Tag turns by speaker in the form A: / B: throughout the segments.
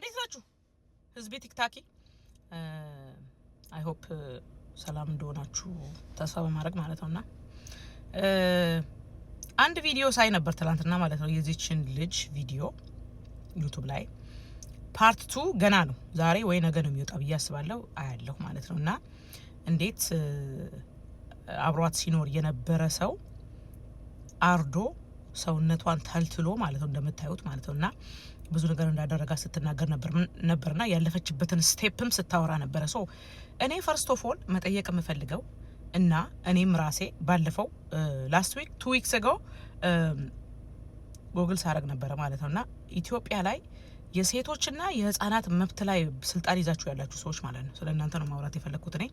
A: እንዴት ናችሁ ህዝቤ ቲክታኪ? አይ ሆፕ ሰላም እንደሆናችሁ ተስፋ በማድረግ ማለት ነውና አንድ ቪዲዮ ሳይ ነበር ትላንትና ማለት ነው። የዚችን ልጅ ቪዲዮ ዩቲዩብ ላይ ፓርት 2 ገና ነው። ዛሬ ወይ ነገ ነው የሚወጣው ብዬ አስባለሁ። አያለሁ ማለት ነውና እንዴት አብሯት ሲኖር የነበረ ሰው አርዶ ሰውነቷን ተልትሎ ማለት ነው እንደምታዩት ማለት ነውና ብዙ ነገር እንዳደረጋ ስትናገር ነበርና ያለፈችበትን ስቴፕም ስታወራ ነበር። ሶ እኔ ፈርስት ኦፍ ኦል መጠየቅ የምፈልገው እና እኔም ራሴ ባለፈው ላስት ዊክ 2 ዊክስ አጎ ጉግል ሳረግ ነበር ማለት ነውና ኢትዮጵያ ላይ የሴቶችና የህፃናት መብት ላይ ስልጣን ይዛችሁ ያላችሁ ሰዎች ማለት ነው ስለእናንተ ነው ማውራት የፈለኩት። እኔ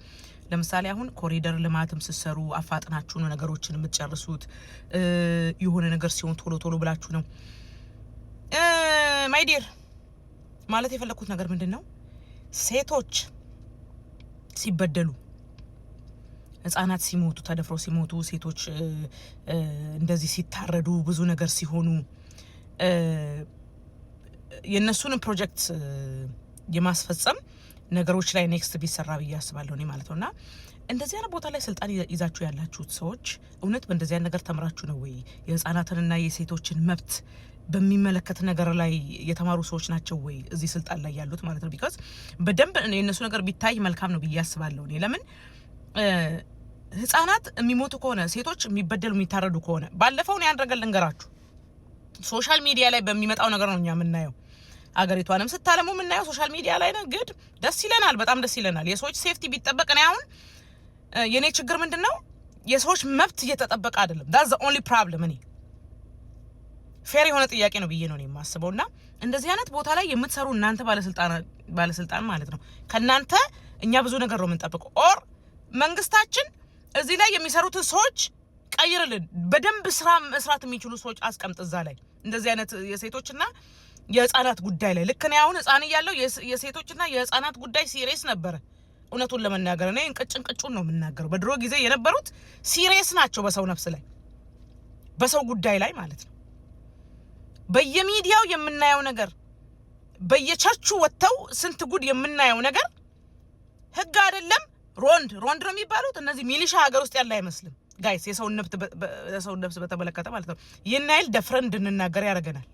A: ለምሳሌ አሁን ኮሪደር ልማትም ሲሰሩ አፋጥናችሁ ነው ነገሮችን የምትጨርሱት። የሆነ ነገር ሲሆን ቶሎ ቶሎ ብላችሁ ነው ማይ ዲር ማለት የፈለኩት ነገር ምንድነው? ሴቶች ሲበደሉ፣ ህፃናት ሲሞቱ፣ ተደፍረው ሲሞቱ፣ ሴቶች እንደዚህ ሲታረዱ፣ ብዙ ነገር ሲሆኑ የነሱን ፕሮጀክት የማስፈጸም ነገሮች ላይ ኔክስት ቢሰራ ብዬ አስባለሁ እኔ ማለት ነውና እንደዚህ አይነት ቦታ ላይ ስልጣን ይዛችሁ ያላችሁት ሰዎች እውነት በእንደዚህ አይነት ነገር ተምራችሁ ነው ወይ? የህፃናትንና የሴቶችን መብት በሚመለከት ነገር ላይ የተማሩ ሰዎች ናቸው ወይ እዚህ ስልጣን ላይ ያሉት ማለት ነው? ቢካዝ በደንብ የነሱ ነገር ቢታይ መልካም ነው ብዬ አስባለሁ እኔ። ለምን ህፃናት የሚሞቱ ከሆነ ሴቶች የሚበደሉ የሚታረዱ ከሆነ ባለፈው ነው ያን ነገር ልንገራችሁ። ሶሻል ሚዲያ ላይ በሚመጣው ነገር ነው እኛ የምናየው። አገሪቷንም ስታለሙ የምናየው ሶሻል ሚዲያ ላይ ነው። ግድ ደስ ይለናል፣ በጣም ደስ ይለናል። የሰዎች ሴፍቲ ቢጠበቅ ነው። አሁን የኔ ችግር ምንድነው? የሰዎች መብት እየተጠበቀ አይደለም። that's the only problem። እኔ ፌር የሆነ ጥያቄ ነው ብዬ ነው የማስበውና እንደዚህ አይነት ቦታ ላይ የምትሰሩ እናንተ ባለስልጣን ማለት ነው ከናንተ እኛ ብዙ ነገር ነው የምንጠብቀው። ኦር መንግስታችን እዚህ ላይ የሚሰሩትን ሰዎች ቀይርልን። በደንብ ስራ መስራት የሚችሉ ሰዎች አስቀምጥ እዛ ላይ እንደዚህ አይነት የሴቶችና የህፃናት ጉዳይ ላይ ልክ ነው። አሁን ህፃን እያለው የሴቶችና የህፃናት ጉዳይ ሲሪየስ ነበር። እውነቱን ለመናገር እኔ እንቅጭን ነው የምናገረው። በድሮ ጊዜ የነበሩት ሲሪየስ ናቸው በሰው ነፍስ ላይ በሰው ጉዳይ ላይ ማለት ነው። በየሚዲያው የምናየው ነገር በየቸርቹ ወጥተው ስንት ጉድ የምናየው ነገር ህግ አይደለም ሮንድ ነው የሚባሉት እነዚህ ሚሊሻ ሀገር ውስጥ ያለ አይመስልም ጋይስ። የሰው ነፍስ በተመለከተ ማለት ነው ይሄን ያህል ደፍረን እንድንናገር ያደርገናል።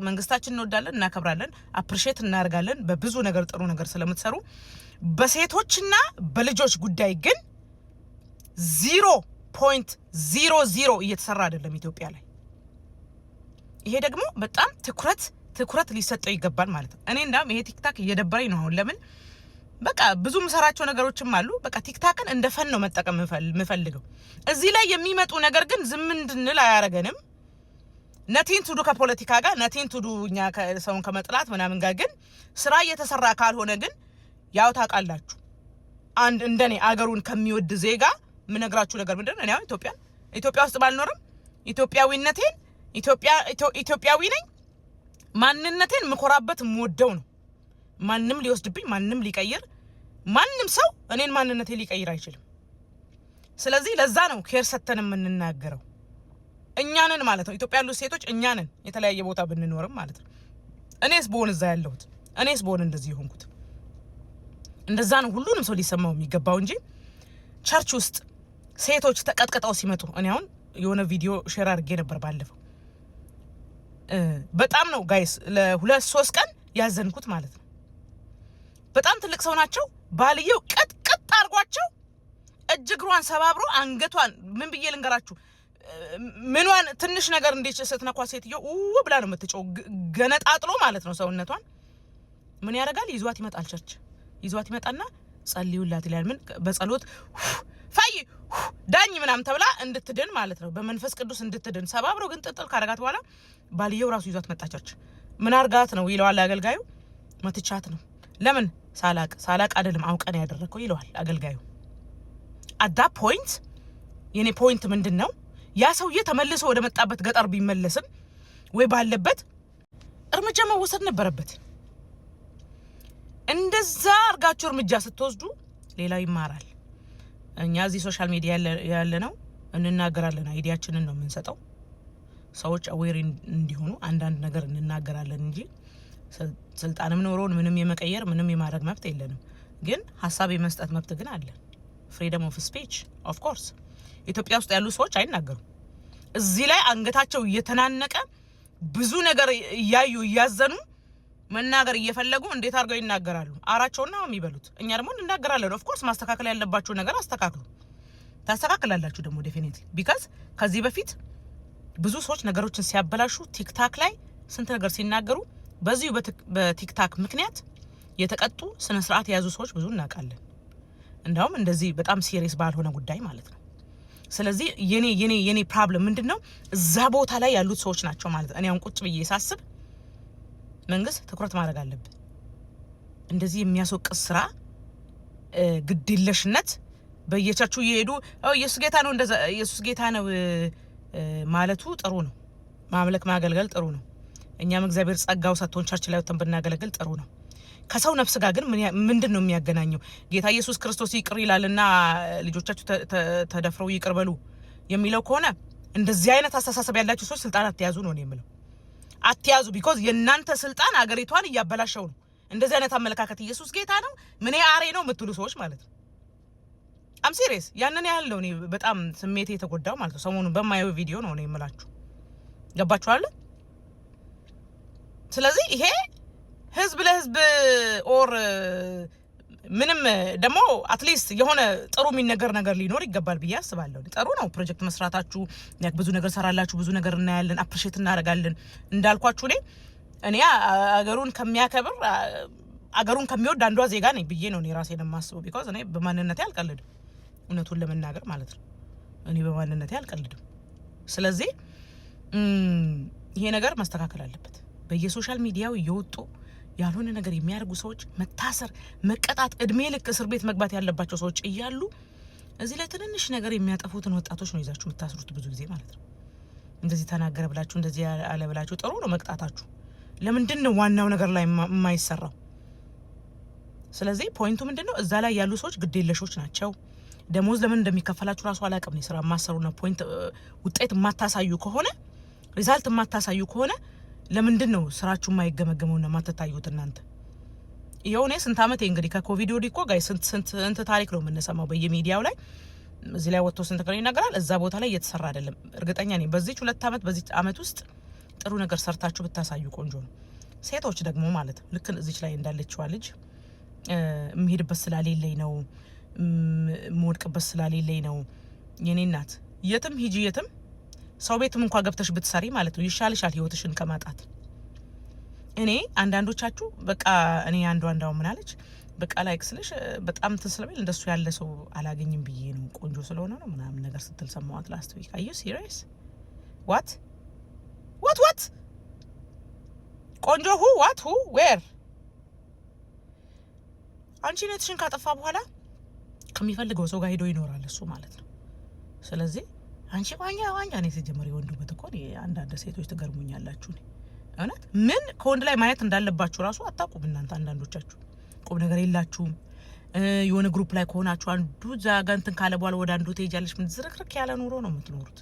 A: መንግስታችን እንወዳለን፣ እናከብራለን፣ አፕሪሼት እናደርጋለን በብዙ ነገር ጥሩ ነገር ስለምትሰሩ። በሴቶችና በልጆች ጉዳይ ግን 0.00 እየተሰራ አይደለም ኢትዮጵያ ላይ። ይሄ ደግሞ በጣም ትኩረት ሊሰጠው ይገባል ማለት ነው። እኔ እንዳም ይሄ ቲክታክ እየደበረኝ ነው አሁን። ለምን በቃ ብዙ ምሰራቸው ነገሮችም አሉ። በቃ ቲክታክን እንደ ፈን ነው መጠቀም የምፈልገው። እዚህ ላይ የሚመጡ ነገር ግን ዝም እንድንል አያረገንም። ነቲን ቱዱ ከፖለቲካ ጋር ነቲን ቱዱ እኛ ሰውን ከመጥላት ምናምን ጋር ግን ስራ እየተሰራ ካልሆነ ግን ያው ታውቃላችሁ አንድ እንደኔ አገሩን ከሚወድ ዜጋ ምነግራችሁ ነገር ምንድነው? እኔ ኢትዮጵያ ውስጥ ባልኖርም ኢትዮጵያዊነቴን ኢትዮጵያዊ ነኝ። ማንነቴን ምኮራበት የምወደው ነው። ማንንም ሊወስድብኝ ማንንም ሊቀይር ማንንም ሰው እኔን ማንነቴን ሊቀይር አይችልም። ስለዚህ ለዛ ነው ኬር ሰተን የምንናገረው። እኛንን ማለት ነው ኢትዮጵያ ያሉ ሴቶች እኛንን የተለያየ ቦታ ብንኖርም ማለት ነው። እኔስ በሆነ እዛ ያለሁት እኔስ በሆነ እንደዚህ ሆንኩት እንደዛ ነው ሁሉንም ሰው ሊሰማው የሚገባው እንጂ ቸርች ውስጥ ሴቶች ተቀጥቀጣው ሲመጡ እኔ አሁን የሆነ ቪዲዮ ሼር አድርጌ ነበር ባለፈው። በጣም ነው ጋይስ ለ2-3 ቀን ያዘንኩት ማለት ነው። በጣም ትልቅ ሰው ናቸው። ባልየው ቀጥቀጥ አርጓቸው እጅግሯን ሰባብሮ አንገቷን ምን ብዬ ልንገራችሁ ምንዋን ትንሽ ነገር እንዴት ስትነኳ ሴትዮ ብላ ነው የምትጮው ገነጣጥሎ ማለት ነው ሰውነቷን። ምን ያደርጋል? ይዟት ይመጣል ቸርች ይዟት ይመጣና ጸልዩላት ይላል። ምን በጸሎት ፋይ ዳኝ ምናምን ተብላ እንድትድን ማለት ነው በመንፈስ ቅዱስ እንድትድን ሰባብሮ ግን ጥጥል ካረጋት በኋላ ባልየው ራሱ ይዟት መጣ ቸርች። ምን አርጋት ነው ይለዋል አገልጋዩ። መትቻት ነው። ለምን ሳላቅ አይደለም አውቀን ያደረከው ይለዋል አገልጋዩ። አዳ ፖይንት የኔ ፖይንት ምንድነው? ያ ሰውዬ ተመልሶ ወደ መጣበት ገጠር ቢመለስም ወይ ባለበት እርምጃ መወሰድ ነበረበት። እንደዛ አርጋችሁ እርምጃ ስትወስዱ ሌላው ይማራል። እኛ እዚህ ሶሻል ሚዲያ ያለ ነው እንናገራለን፣ አይዲያችንን ነው የምንሰጠው። ሰዎች አዌር እንዲሆኑ አንዳንድ ነገር እንናገራለን እንጂ ስልጣንም ኖሮን ምንም የመቀየር ምንም የማድረግ መብት የለንም። ግን ሐሳብ የመስጠት መብት ግን አለ። ፍሪደም ኦፍ ስፒች ኦፍ ኮርስ። ኢትዮጵያ ውስጥ ያሉ ሰዎች አይናገሩም። እዚህ ላይ አንገታቸው እየተናነቀ ብዙ ነገር እያዩ እያዘኑ መናገር እየፈለጉ እንዴት አድርገው ይናገራሉ? አራቸውና ነው የሚበሉት። እኛ ደግሞ እንናገራለን። ኦፍ ኮርስ ማስተካከል ያለባችሁ ነገር አስተካክሉ። ታስተካክላላችሁ ደግሞ ዴፊኒትሊ ቢካዝ ከዚህ በፊት ብዙ ሰዎች ነገሮችን ሲያበላሹ ቲክታክ ላይ ስንት ነገር ሲናገሩ በዚሁ በቲክታክ ምክንያት የተቀጡ ስነ ስርዓት የያዙ ሰዎች ብዙ እናውቃለን። እንዳውም እንደዚህ በጣም ሲሪየስ ባልሆነ ጉዳይ ማለት ነው። ስለዚህ የኔ ፕሮብለም ምንድነው? እዛ ቦታ ላይ ያሉት ሰዎች ናቸው ማለት ነው። እኔ አሁን ቁጭ ብዬ ሳስብ መንግስት ትኩረት ማድረግ አለበት። እንደዚህ የሚያስወቅስ ስራ ግድለሽነት በየቻቹ እየሄዱ ኢየሱስ ጌታ ነው እንደዛ ኢየሱስ ጌታ ነው ማለቱ ጥሩ ነው። ማምለክ ማገልገል ጥሩ ነው። እኛም እግዚአብሔር ጸጋው ሰጥቶን ቸርች ላይ ወጥተን ብናገለግል ጥሩ ነው። ከሰው ነፍስ ጋር ግን ምንድነው የሚያገናኘው? ጌታ ኢየሱስ ክርስቶስ ይቅር ይላልና ልጆቻችሁ ተደፍረው ይቅር በሉ የሚለው ከሆነ እንደዚህ አይነት አስተሳሰብ ያላችሁ ሰዎች ስልጣን አትያዙ ነው የምለው። አትያዙ ቢኮዝ የእናንተ ስልጣን አገሪቷን እያበላሸው ነው። እንደዚህ አይነት አመለካከት ኢየሱስ ጌታ ነው ምን አሬ ነው የምትሉ ሰዎች ማለት ነው። አም ሲሪየስ ያንን ያህል ነው እኔ በጣም ስሜቴ የተጎዳው ማለት ነው። ሰሞኑን በማየው ቪዲዮ ነው የምላችሁ። ገባችሁ አይደል? ስለዚህ ይሄ ህዝብ ለህዝብ ኦር ምንም ደግሞ አትሊስት የሆነ ጥሩ የሚነገር ነገር ሊኖር ይገባል ብዬ አስባለሁ። ጥሩ ነው ፕሮጀክት መስራታችሁ፣ ብዙ ነገር ሰራላችሁ፣ ብዙ ነገር እናያለን፣ አፕሪሺየት እናደርጋለን። እንዳልኳችሁ እኔ አገሩን ከሚያከብር አገሩን ከሚወድ አንዷ ዜጋ ነኝ ብዬ ነው እኔ ራሴን የማስበው። ቢኮዝ እኔ በማንነቴ አልቀልድም፣ እውነቱን ለመናገር ማለት ነው። እኔ በማንነቴ አልቀልድም። ስለዚህ ይሄ ነገር መስተካከል አለበት። በየሶሻል ሚዲያው እየወጡ ያልሆነ ነገር የሚያደርጉ ሰዎች መታሰር፣ መቀጣት፣ እድሜ ልክ እስር ቤት መግባት ያለባቸው ሰዎች እያሉ እዚህ ላይ ትንንሽ ነገር የሚያጠፉትን ወጣቶች ነው ይዛችሁ የምታስሩት ብዙ ጊዜ ማለት ነው። እንደዚህ ተናገረ ብላችሁ እንደዚህ አለ ብላችሁ ጥሩ ነው መቅጣታችሁ። ለምንድን ነው ዋናው ነገር ላይ የማይሰራው? ስለዚህ ፖይንቱ ምንድነው? እዛ ላይ ያሉ ሰዎች ግዴለሾች ናቸው። ደሞዝ ለምን እንደሚከፈላችሁ ራሱ አላውቅም ነው። ስራ ማሰሩና ፖይንት ውጤት የማታሳዩ ከሆነ ሪዛልት የማታሳዩ ከሆነ ለምንድን ነው ስራችሁ የማይገመገመውና ማተታዩት? እናንተ ይሄው ነው ስንት አመት እንግዲህ ከኮቪድ ወዲህ እኮ ጋይ ስንት ታሪክ ነው የምንሰማው በየሚዲያው ላይ። እዚህ ላይ ወጥቶ ስንት ነገር ይናገራል። እዛ ቦታ ላይ እየተሰራ አይደለም። እርግጠኛ ነኝ በዚህ 2 አመት በዚህ አመት ውስጥ ጥሩ ነገር ሰርታችሁ ብታሳዩ ቆንጆ ነው። ሴቶች ደግሞ ማለት ልክ እዚች ላይ እንዳለችዋ ልጅ የምሄድበት ስላሌለኝ ነው የምወድቅበት ስላሌለኝ ነው። የኔ እናት የትም ሂጂ የትም ሰው ቤትም እንኳን ገብተሽ ብትሰሪ ማለት ነው ይሻልሻል ህይወትሽን ከማጣት። እኔ አንዳንዶቻችሁ በቃ እኔ አንዷ ምን አለች በቃ ላይክ ስልሽ በጣም ተስለበል እንደሱ ያለ ሰው አላገኝም ብዬ ነው ቆንጆ ስለሆነ ነው ምናምን ነገር ስትል ሰማዋት ላስት ዊክ። አዩ ሲሪየስ what ቆንጆ ሁ ዌር አንቺ ነትሽን ካጠፋ በኋላ ከሚፈልገው ሰው ጋር ሄዶ ይኖራል እሱ ማለት ነው። ስለዚህ አንቺ ዋኛ ነው ሲጀመር የወንዱበት እኮ አንዳንድ ሴቶች ትገርሙኛላችሁ። እውነት ምን ከወንድ ላይ ማየት እንዳለባችሁ ራሱ አታውቁም እናንተ አንዳንዶቻችሁ። ቁም ነገር የላችሁም። የሆነ ግሩፕ ላይ ከሆናችሁ አንዱ ዛጋንትን ካለ በኋላ ወደ አንዱ ትሄጃለሽ። ምን ዝርክርክ ያለ ኑሮ ነው የምትኖሩት።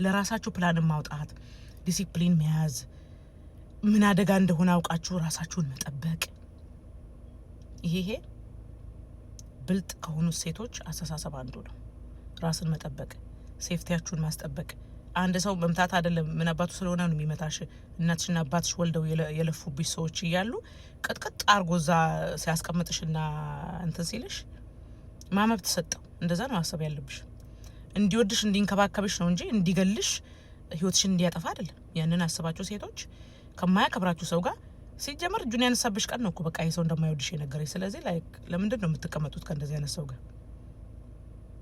A: ለራሳችሁ ፕላን ማውጣት፣ ዲሲፕሊን መያዝ፣ ምን አደጋ እንደሆነ አውቃችሁ ራሳችሁን መጠበቅ። ይሄ ብልጥ ከሆኑ ሴቶች አስተሳሰብ አንዱ ነው። ራስን መጠበቅ፣ ሴፍቲያችሁን ማስጠበቅ። አንድ ሰው መምታት አይደለም ምን አባቱ ስለሆነ ነው የሚመታሽ። እናትሽና አባትሽ ወልደው የለፉብሽ ሰዎች እያሉ ቅጥቅጥ አርጎዛ ሲያስቀምጥሽና እንትን ሲልሽ ማመብት ተሰጠው። እንደዛ ነው ማሰብ ያለብሽ። እንዲወድሽ እንዲንከባከብሽ ነው እንጂ እንዲገልሽ ህይወትሽን እንዲያጠፋ አይደለም። ያንን አስባችሁ ሴቶች ከማያከብራችሁ ሰው ጋር ሲጀመር እጁን ያነሳብሽ ቀን ነው እኮ በቃ ይሄ ሰው እንደማይወድሽ የነገረኝ። ስለዚህ ላይክ ለምንድን ነው የምትቀመጡት ከእንደዚህ አይነት ሰው ጋር?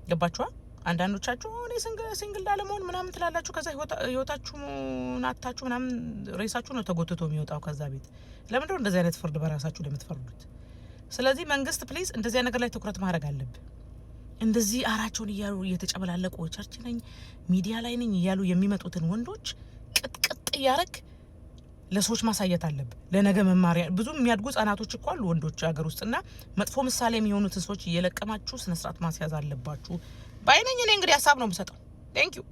A: ገባችኋ? አንዳንዶቻችሁ እኔ ሲንግል ላለመሆን ምናምን ትላላችሁ። ከዛ ህይወታችሁን አታችሁ ምናምን ሬሳችሁ ነው ተጎትቶ የሚወጣው ከዛ ቤት። ለምንድን ነው እንደዚህ አይነት ፍርድ በራሳችሁ ለምትፈርዱት? ስለዚህ መንግስት ፕሊዝ እንደዚህ ነገር ላይ ትኩረት ማድረግ አለብን። እንደዚህ አራቸውን እያሉ እየተጨበላለቁ ቸርች ነኝ ሚዲያ ላይ ነኝ እያሉ የሚመጡትን ወንዶች ቅጥቅጥ እያረግ ለሰዎች ማሳየት አለብን። ለነገ መማሪያ ብዙ የሚያድጉ ህጻናቶች እኮ አሉ ወንዶች ሀገር ውስጥና መጥፎ ምሳሌ የሚሆኑትን ሰዎች እየለቀማችሁ ስነ ስርዓት ማስያዝ አለባችሁ ባይነኝ። እኔ እንግዲህ ሀሳብ ነው የምሰጠው። ቴንክ ዩ